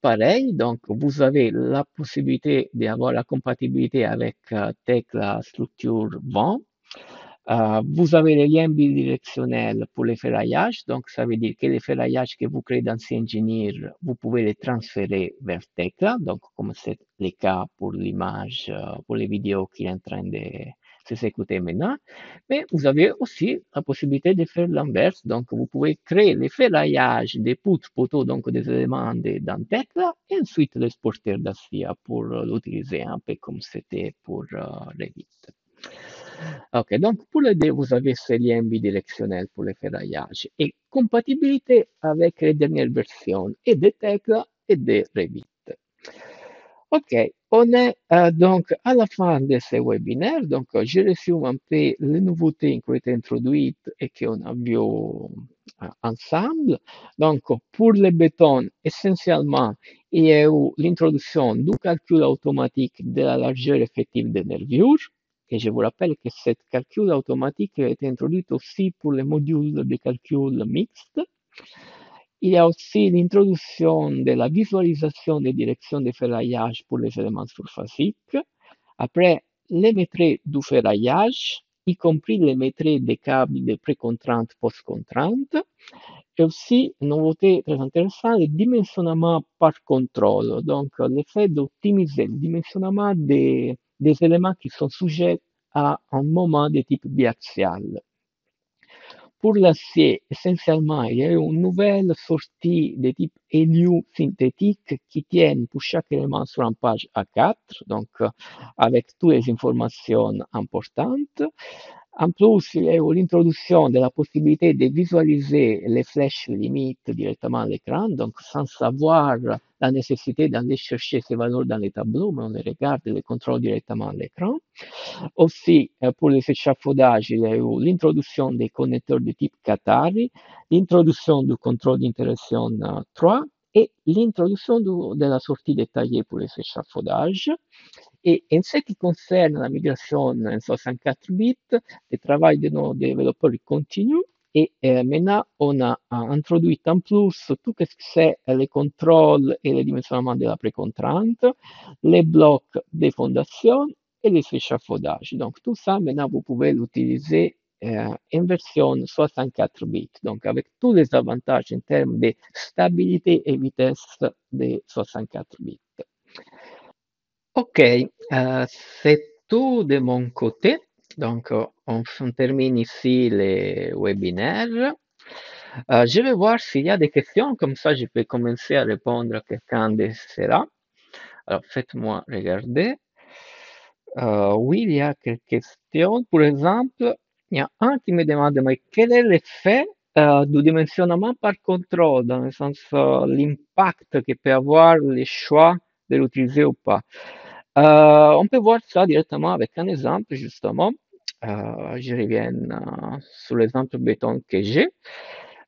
pareil, donc vous avez la possibilité d'avoir la compatibilité avec Tekla Structure Vent. Vous avez les liens bidirectionnels pour les ferraillages, donc ça veut dire que les ferraillages que vous créez dans CEngineer, vous pouvez les transférer vers Tekla, donc comme c'est le cas pour l'image, pour les vidéos qui est en train de s'exécuter maintenant. Mais vous avez aussi la possibilité de faire l'inverse, donc vous pouvez créer les ferraillages des poutres poteaux, donc des éléments dans Tekla, et ensuite l'exporter dans SIA pour l'utiliser un peu comme c'était pour Revit. Ok, donc pour les deux, vous avez ce lien bidirectionnel pour le ferraillage et compatibilité avec les dernières versions et de Tekla et de Revit. Ok, on est donc à la fin de ce webinaire. Donc, je résume un peu les nouveautés qui ont été introduites et qu'on a vues ensemble. Donc, pour le béton, essentiellement, il y a eu l'introduction du calcul automatique de la largeur effective des nervures. Et je vous rappelle que ce calcul automatique a été introduit aussi pour les modules de calcul mixte. Il y a aussi l'introduction de la visualisation des directions de ferraillage pour les éléments surfaciques. Après, les métraits du ferraillage, y compris les métraits des câbles de pré-contrainte, post-contrainte. Et aussi, une nouveauté très intéressante, le dimensionnement par contrôle. Donc, le fait d'optimiser le dimensionnement des éléments qui sont sujets à un moment de type biaxial. pour l'acier, essentiellement, il y a une nouvelle sortie de type Helium synthétique qui tiennent pour chaque élément sur une page A4, donc avec toutes les informations importantes. En plus, il y a eu l'introduction de la possibilité de visualiser les flèches limites directement à l'écran, donc sans savoir la nécessité d'aller chercher ces valeurs dans les tableaux, mais on les regarde et les contrôle directement à l'écran. Aussi, pour les échafaudages, il y a eu l'introduction des connecteurs de type Qatari, l'introduction du contrôle d'interaction 3 et l'introduction de la sortie détaillée pour les échafaudages. Et en ce qui concerne la migration en 64 bits, le travail de nos développeurs continue. Et maintenant, on a introduit en plus tout ce que c'est les contrôles et le dimensionnement de la précontrainte, les blocs de fondation et les échafaudages. Donc tout ça, maintenant, vous pouvez l'utiliser en version 64 bits, donc avec tous les avantages en termes de stabilité et vitesse de 64 bits. Ok, c'est tout de mon côté. Donc, on termine ici les webinaires. Je vais voir s'il y a des questions, comme ça je peux commencer à répondre à quelqu'un de cela. Alors, faites-moi regarder. Oui, il y a quelques questions. Par exemple, il y a un qui me demande, mais quel est l'effet du dimensionnement par contrôle, dans le sens l'impact que peut avoir le choix de l'utiliser ou pas. On peut voir ça directement avec un exemple, justement. Je reviens sur l'exemple béton que j'ai.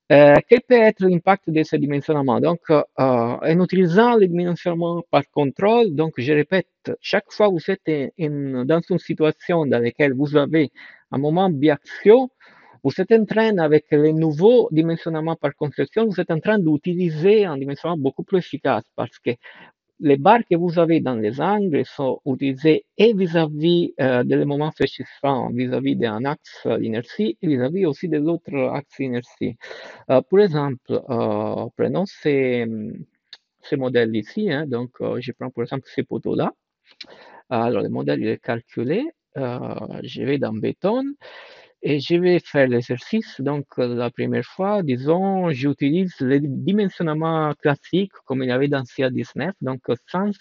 Quel peut être l'impact de ce dimensionnement? Donc, en utilisant le dimensionnement par contrôle, donc je répète, chaque fois que vous êtes dans une situation dans laquelle vous avez un moment d'action, vous êtes en train, avec le nouveau dimensionnement par conception, vous êtes en train d'utiliser un dimensionnement beaucoup plus efficace parce que les barres que vous avez dans les angles sont utilisées et vis-à-vis des moments fléchissants, vis-à-vis d'un axe d'inertie et vis-à-vis aussi de l'autre axe d'inertie. Par exemple, prenons ces modèles ici, hein, donc je prends par exemple ces poteaux-là. Alors, le modèle il est calculé, je vais dans béton et je vais faire l'exercice. Donc, la première fois, disons, j'utilise le dimensionnement classique comme il y avait dans CA19, donc sans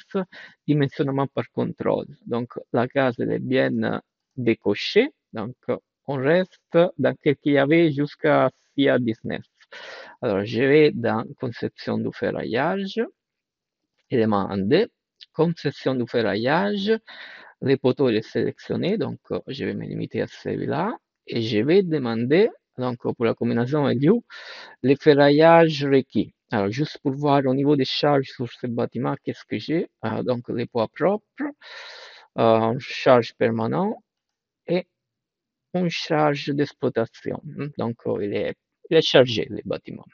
dimensionnement par contrôle. Donc, la case elle est bien décochée. Donc, on reste dans ce qu'il y avait jusqu'à CA19. Alors, je vais dans conception du ferraillage, élément 1D, conception du ferraillage, les poteaux les sélectionner, donc je vais me limiter à celui-là, et je vais demander, donc pour la combinaison LU, les ferraillages requis. Alors, juste pour voir au niveau des charges sur ce bâtiment, qu'est-ce que j'ai? Donc, les poids propres, charge permanent et une charge d'exploitation. Donc, il est chargé, le bâtiment.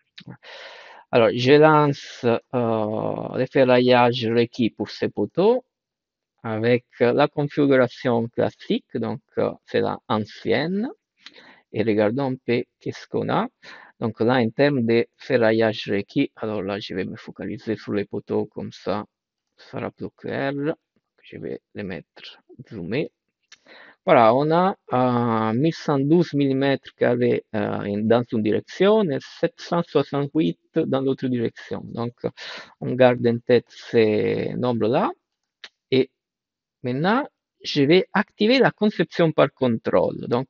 Alors, je lance les ferraillages requis pour ces poteaux avec la configuration classique, donc c'est la ancienne. Et regardons un peu qu'est-ce qu'on a. Donc là, en termes de ferraillage requis, alors là, je vais me focaliser sur les poteaux, comme ça sera plus clair. Je vais les mettre zoomés. Voilà, on a 1112 mm carrés dans une direction et 768 dans l'autre direction. Donc, on garde en tête ces nombres-là. Et maintenant, je vais activer la conception par contrôle. Donc,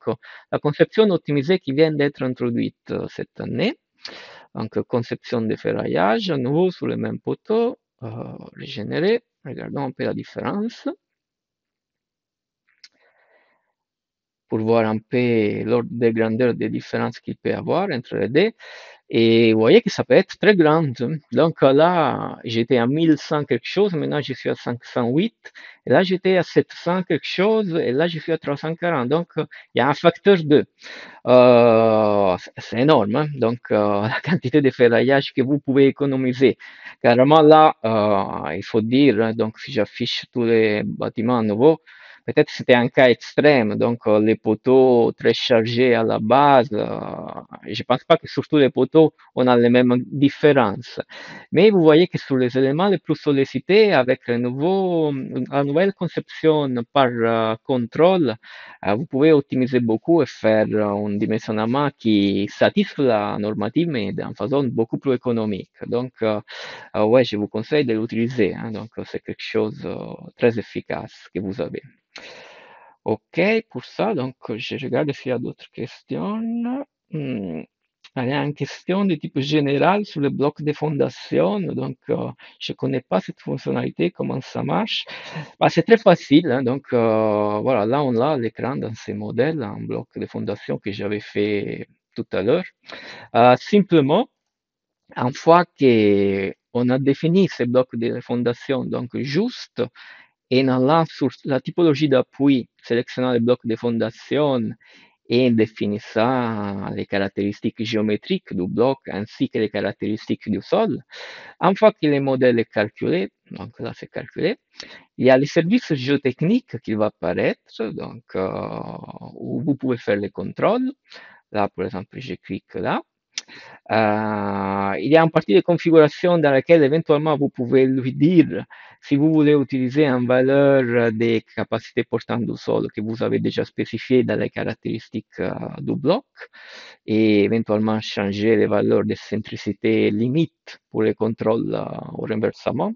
la conception optimisée qui vient d'être introduite cette année. Donc, conception de ferraillage, à nouveau sur le même poteau, régénérer. Regardons un peu la différence. Pour voir un peu l'ordre de grandeur des différences qu'il peut y avoir entre les deux. Et vous voyez que ça peut être très grand. Donc là, j'étais à 1100 quelque chose, maintenant je suis à 508. Et là, j'étais à 700 quelque chose, et là, je suis à 340. Donc, il y a un facteur 2. C'est énorme, hein. Donc, la quantité de ferraillage que vous pouvez économiser. Carrément, là, il faut dire, donc, si j'affiche tous les bâtiments nouveaux, Peut-être c'était un cas extrême, donc les poteaux très chargés à la base. Je pense pas que sur tous les poteaux, on a les mêmes différences. Mais vous voyez que sur les éléments les plus sollicités, avec la nouvelle conception par contrôle, vous pouvez optimiser beaucoup et faire un dimensionnement qui satisfait la normative, mais d'une façon beaucoup plus économique. Donc, ouais, je vous conseille de l'utiliser, hein. Donc, c'est quelque chose de très efficace que vous avez. Ok, pour ça, donc je regarde s'il y a d'autres questions. Hmm. Il y a une question de type général sur le bloc de fondation. Donc, je ne connais pas cette fonctionnalité, comment ça marche. Bah, c'est très facile, hein. Donc, voilà, là, on a l'écran dans ces modèles, un bloc de fondation que j'avais fait tout à l'heure. Simplement, une fois qu'on a défini ces blocs de fondation, donc juste en allant sur la typologie d'appui, sélectionnant le bloc de fondation et en définissant les caractéristiques géométriques du bloc ainsi que les caractéristiques du sol. Une fois que le modèle est calculé, donc là c'est calculé, il y a le service géotechnique qui va apparaître, donc où vous pouvez faire les contrôles. Là, par exemple, je clique là. Il y a une partie de configuration dans laquelle éventuellement vous pouvez lui dire si vous voulez utiliser une valeur des capacités portantes du sol que vous avez déjà spécifié dans les caractéristiques du bloc et éventuellement changer les valeurs de centricité limite pour les contrôles au renversement,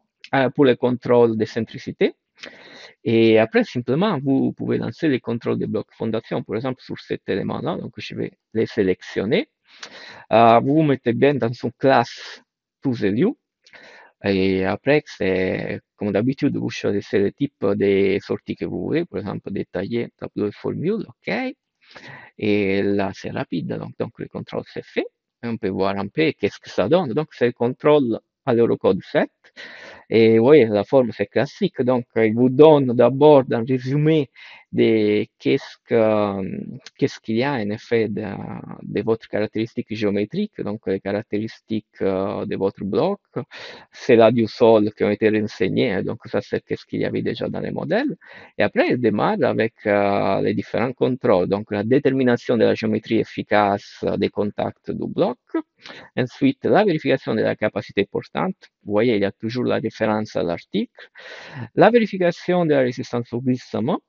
pour les contrôles de centricité. Et après, simplement, vous pouvez lancer les contrôles de bloc fondation, par exemple, sur cet élément-là. Donc, je vais les sélectionner. Vous vous mettez bien dans une classe ToSLU. Et après, c'est comme d'habitude, vous choisissez le type de sortie que vous voulez, par exemple détailler, tableau de formule, OK. Et là, c'est rapide, donc le contrôle c'est fait. Et on peut voir un peu qu'est-ce que ça donne. Donc, c'est le contrôle à l'Eurocode 7. Et oui, la forme c'est classique. Donc, il vous donne d'abord un résumé de qu'est-ce qu'il y a en effet de votre caractéristique géométrique, donc les caractéristiques de votre bloc. C'est là du sol qui ont été renseignées, hein. Donc, ça c'est qu'est-ce qu'il y avait déjà dans les modèles. Et après, il démarre avec les différents contrôles. Donc, la détermination de la géométrie efficace des contacts du bloc. Ensuite, la vérification de la capacité portante. Vous voyez, il y a toujours la référence à l'article. La vérification de la résistance au glissement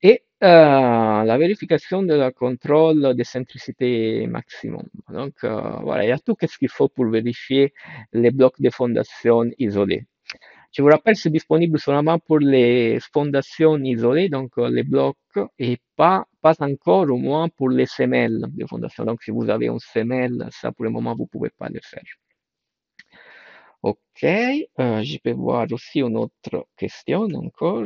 et la vérification de la contrôle de centricité maximum. Donc, voilà, il y a tout ce qu'il faut pour vérifier les blocs de fondation isolés. Je vous rappelle, c'est disponible seulement pour les fondations isolées, donc les blocs, et pas encore au moins pour les semelles de fondation. Donc, si vous avez une semelle, ça pour le moment, vous ne pouvez pas le faire. Ok, je peux voir aussi une autre question encore.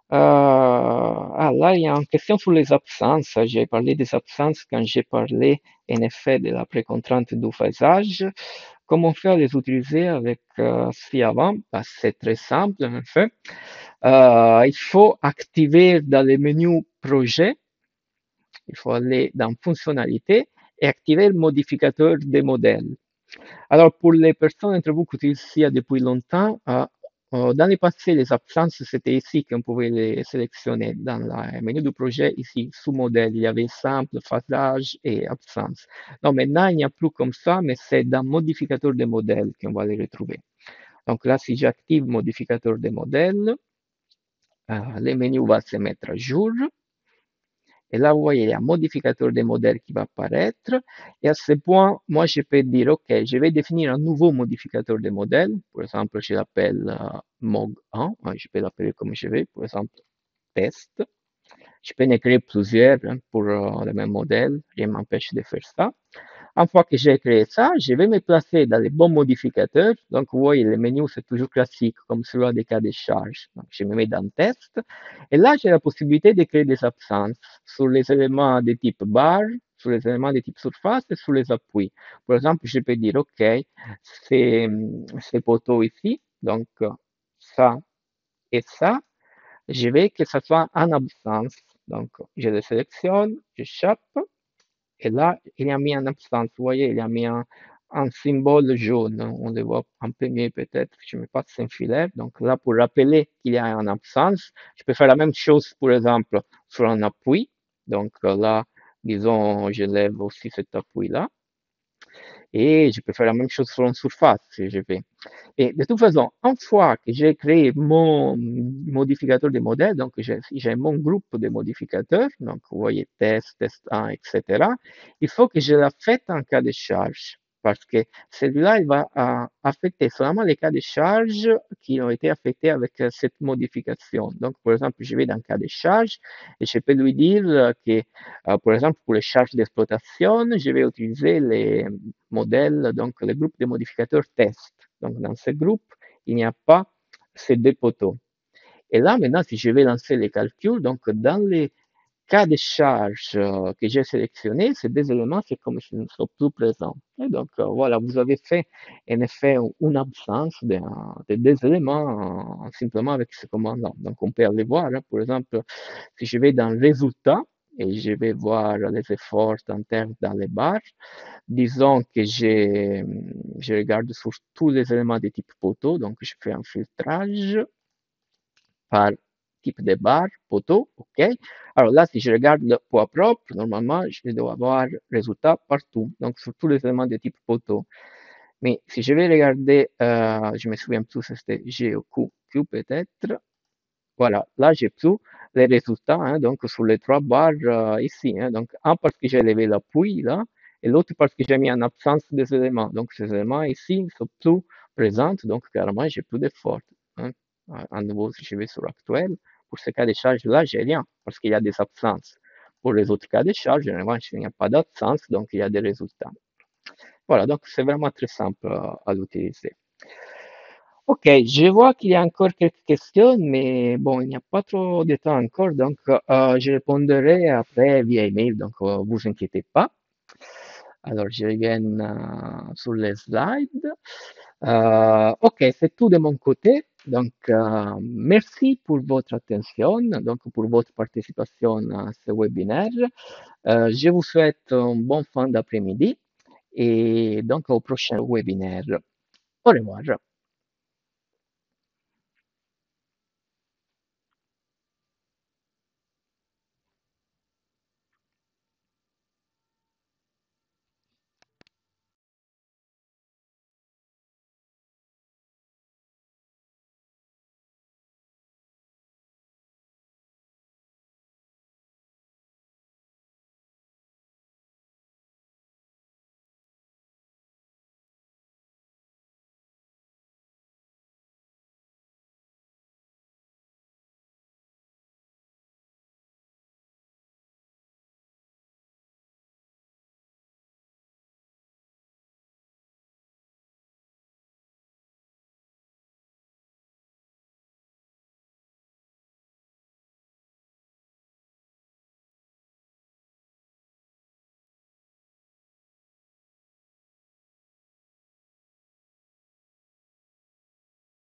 Là, il y a une question sur les absences. J'ai parlé des absences quand j'ai parlé, en effet, de la précontrainte du phasage. Comment faire les utiliser avec avant? Bah, c'est très simple, en fait. Il faut activer dans le menu projet, il faut aller dans fonctionnalité et activer le modificateur des modèles. Alors, pour les personnes d'entre vous qui utilisent SIA depuis longtemps, dans le passé, les absences, c'était ici qu'on pouvait les sélectionner. Dans le menu du projet, ici, sous modèle, il y avait simple, phasage et absence. Non, maintenant, il n'y a plus comme ça, mais c'est dans modificateur de modèle qu'on va les retrouver. Donc là, si j'active modificateur de modèle, le menu va se mettre à jour. Et là, vous voyez, il y a un modificateur des modèles qui va apparaître. Et à ce point, moi, je peux dire, OK, je vais définir un nouveau modificateur de modèle. Par exemple, je l'appelle MOG1. Je peux l'appeler comme je veux. Par exemple, test. Je peux en créer plusieurs hein, pour le même modèle. Rien ne m'empêche de faire ça. Une fois que j'ai créé ça, je vais me placer dans les bons modificateurs. Donc, vous voyez, le menu, c'est toujours classique, comme celui des cas de charge. Donc, je me mets dans test. Et là, j'ai la possibilité de créer des absences sur les éléments de type barre, sur les éléments de type surface et sur les appuis. Par exemple, je peux dire, OK, ces poteaux ici, donc ça et ça, je veux que ça soit en absence. Donc, je le sélectionne, je chape. Et là, il y a mis en absence, vous voyez, il y a mis un symbole jaune, on le voit en premier peut-être, je me passe un filaire, donc là pour rappeler qu'il y a une absence, je peux faire la même chose par exemple sur un appui, donc là, disons, je lève aussi cet appui-là, et je peux faire la même chose sur une surface si je veux. Et de toute façon, une fois que j'ai créé mon modificateur de modèle, donc j'ai mon groupe de modificateurs, donc vous voyez test, test 1, etc., il faut que je l'affecte en cas de charge. Parce que celui-là, il va affecter seulement les cas de charge qui ont été affectés avec cette modification. Donc, par exemple, je vais dans le cas de charge et je peux lui dire que, par exemple, pour les charges d'exploitation, je vais utiliser les modèles, donc le groupe de modificateurs test. Donc, dans ce groupe, il n'y a pas ces deux poteaux. Et là, maintenant, si je vais lancer les calculs, donc dans les cas de charge que j'ai sélectionnés, ces deux éléments, c'est comme s'ils ne sont plus présents. Et donc, voilà, vous avez fait en effet une absence de deux éléments simplement avec ce commandant. Donc, on peut aller voir, hein, par exemple, si je vais dans résultat et je vais voir les efforts internes dans les barres, disons que je regarde sur tous les éléments de type poteau, donc je fais un filtrage par type de barre, poteau, OK. Alors là, si je regarde le poids propre, normalement, je dois avoir résultat partout, donc sur tous les éléments de type poteau. Mais si je vais regarder, je me souviens plus si c'était G ou Q, Q peut-être, voilà, là j'ai plus les résultats, hein, donc sur les trois barres ici. Hein, donc un parce que j'ai levé l'appui là, et l'autre parce que j'ai mis en absence des éléments. Donc ces éléments ici ne sont plus présents, donc clairement j'ai plus d'effort. Hein. À nouveau, si je vais sur actuel, pour ce cas de charge là, j'ai rien parce qu'il y a des absences. Pour les autres cas de charge, en revanche, il n'y a pas d'absence, donc il y a des résultats. Voilà, donc c'est vraiment très simple à l'utiliser. Ok, je vois qu'il y a encore quelques questions, mais bon, il n'y a pas trop de temps encore, donc je répondrai après via email, donc vous inquiétez pas. Alors, je reviens sur les slides. Ok, c'est tout de mon côté. Donc, merci pour votre attention, donc pour votre participation à ce webinaire. Je vous souhaite un bon fin d'après-midi et donc au prochain webinaire. Au revoir.